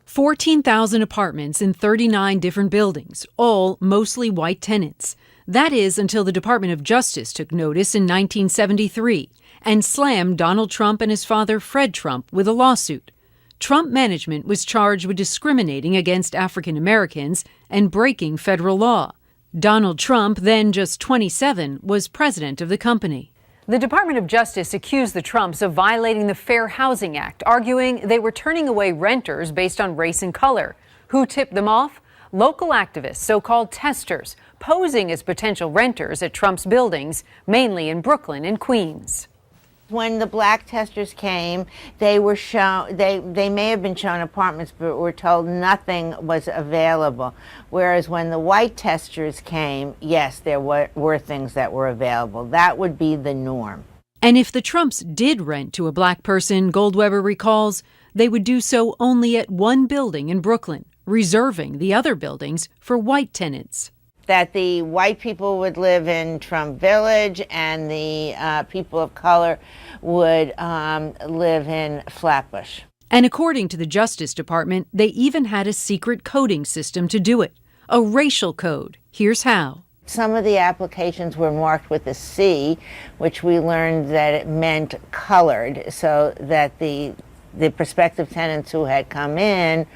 14,000 apartments in 39 different buildings, all mostly white tenants. That is until the Department of Justice took notice in 1973 and slammed Donald Trump and his father Fred Trump with a lawsuit. Trump management was charged with discriminating against African Americans and breaking federal law. Donald Trump, then just 27, was president of the company. The Department of Justice accused the Trumps of violating the Fair Housing Act, arguing they were turning away renters based on race and color. Who tipped them off? Local activists, so-called testers, posing as potential renters at Trump's buildings, mainly in Brooklyn and Queens. When the black testers came, they were shown, they may have been shown apartments, but were told nothing was available. Whereas when the white testers came, yes, there were things that were available. That would be the norm. And if the Trumps did rent to a black person, Goldweber recalls, they would do so only at one building in Brooklyn, reserving the other buildings for white tenants. That the white people would live in Trump Village and the people of color would live in Flatbush. And according to the Justice Department, they even had a secret coding system to do it, a racial code. Here's how. Some of the applications were marked with a C, which we learned that it meant colored, so that the prospective tenants who had come in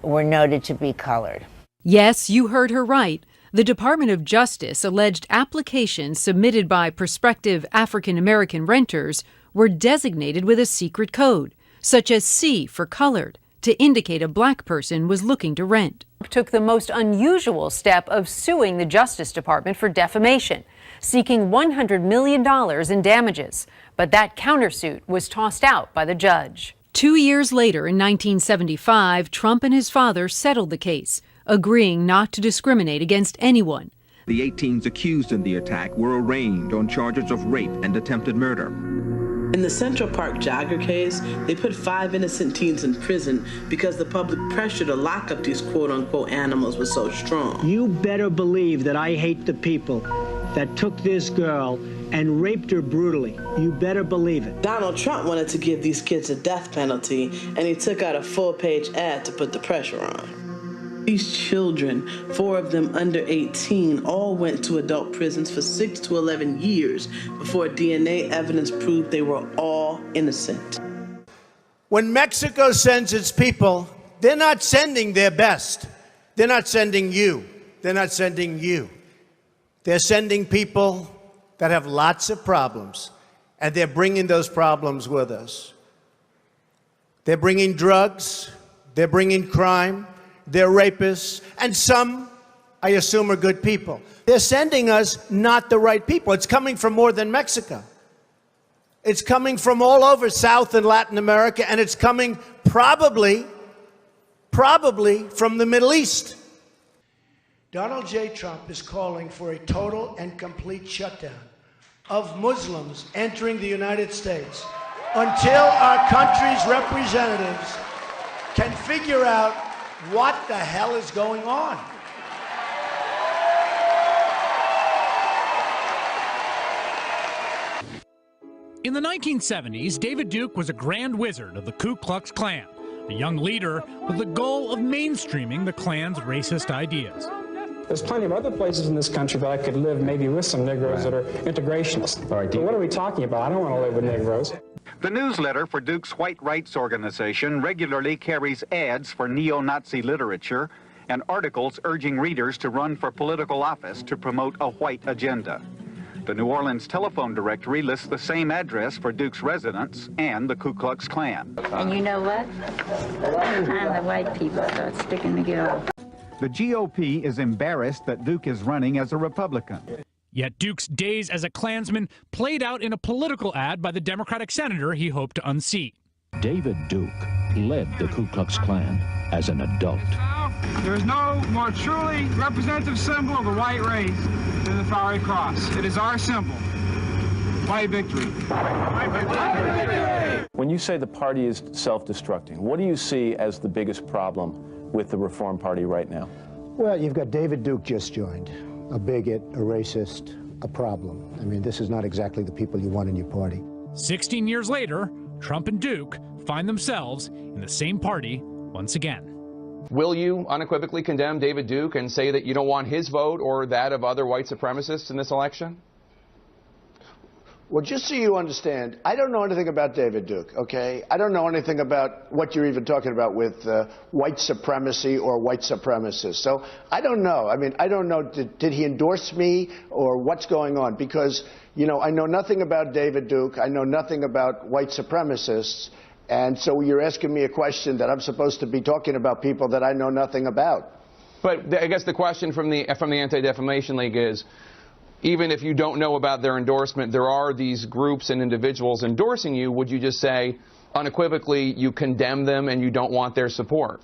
were noted to be colored. Yes, you heard her right. The Department of Justice alleged applications submitted by prospective African American renters were designated with a secret code, such as C for colored, to indicate a black person was looking to rent. Took the most unusual step of suing the Justice Department for defamation, seeking $100 million in damages. But that countersuit was tossed out by the judge. 2 years later, in 1975, Trump and his father settled the case, agreeing not to discriminate against anyone. The 18s accused in the attack were arraigned on charges of rape and attempted murder. In the Central Park jogger case, they put 5 innocent teens in prison because the public pressure to lock up these quote-unquote animals was so strong. You better believe that I hate the people that took this girl and raped her brutally. You better believe it. Donald Trump wanted to give these kids a death penalty, and he took out a full-page ad to put the pressure on. These children, 4 of them under 18, all went to adult prisons for 6 to 11 years before DNA evidence proved they were all innocent. When Mexico sends its people, they're not sending their best. They're not sending you. They're not sending you. They're sending people that have lots of problems, and they're bringing those problems with us. They're bringing drugs. They're bringing crime. They're rapists, and some, I assume, are good people. They're sending us not the right people. It's coming from more than Mexico. It's coming from all over South and Latin America, and it's coming probably from the Middle East. Donald J. Trump is calling for a total and complete shutdown of Muslims entering the United States until our country's representatives can figure out what the hell is going on? In the 1970s, David Duke was a grand wizard of the Ku Klux Klan, a young leader with the goal of mainstreaming the Klan's racist ideas. There's plenty of other places in this country that I could live maybe with some Negroes that are integrationists. All right, but what are we talking about? I don't want to live with Negroes. The newsletter for Duke's white rights organization regularly carries ads for neo-Nazi literature and articles urging readers to run for political office to promote a white agenda. The New Orleans telephone directory lists the same address for Duke's residence and the Ku Klux Klan. And you know what? Time the white people start sticking together. The GOP is embarrassed that Duke is running as a Republican. Yet Duke's days as a Klansman played out in a political ad by the Democratic senator he hoped to unseat. David Duke led the Ku Klux Klan as an adult. There is no more truly representative symbol of the white race than the flowery cross. It is our symbol. White victory. White victory. When you say the party is self-destructing, what do you see as the biggest problem with the Reform Party right now? Well, you've got David Duke just joined. A bigot, a racist, a problem. I mean, this is not exactly the people you want in your party. 16 years later, Trump and Duke find themselves in the same party once again. Will you unequivocally condemn David Duke and say that you don't want his vote or that of other white supremacists in this election? Well, just so you understand, I don't know anything about David Duke, okay? I don't know anything about what you're even talking about with white supremacy or white supremacists. So I don't know. I mean, I don't know, did he endorse me or what's going on? Because, you know, I know nothing about David Duke. I know nothing about white supremacists. And so you're asking me a question that I'm supposed to be talking about people that I know nothing about. But I guess the question from the Anti-Defamation League is, even if you don't know about their endorsement, there are these groups and individuals endorsing you. Would you just say unequivocally you condemn them and you don't want their support?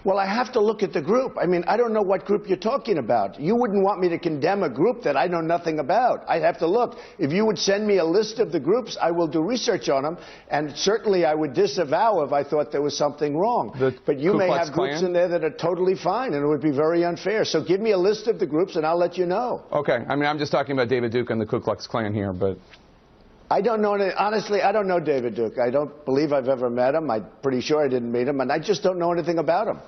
Well, I have to look at the group. I mean, I don't know what group you're talking about. You wouldn't want me to condemn a group that I know nothing about. I'd have to look. If you would send me a list of the groups, I will do research on them, and certainly I would disavow if I thought there was something wrong. But you may have groups in there that are totally fine, and it would be very unfair. So give me a list of the groups, and I'll let you know. Okay. I mean, I'm just talking about David Duke and the Ku Klux Klan here, but... I don't know. Honestly, I don't know David Duke. I don't believe I've ever met him. I'm pretty sure I didn't meet him, and I just don't know anything about him.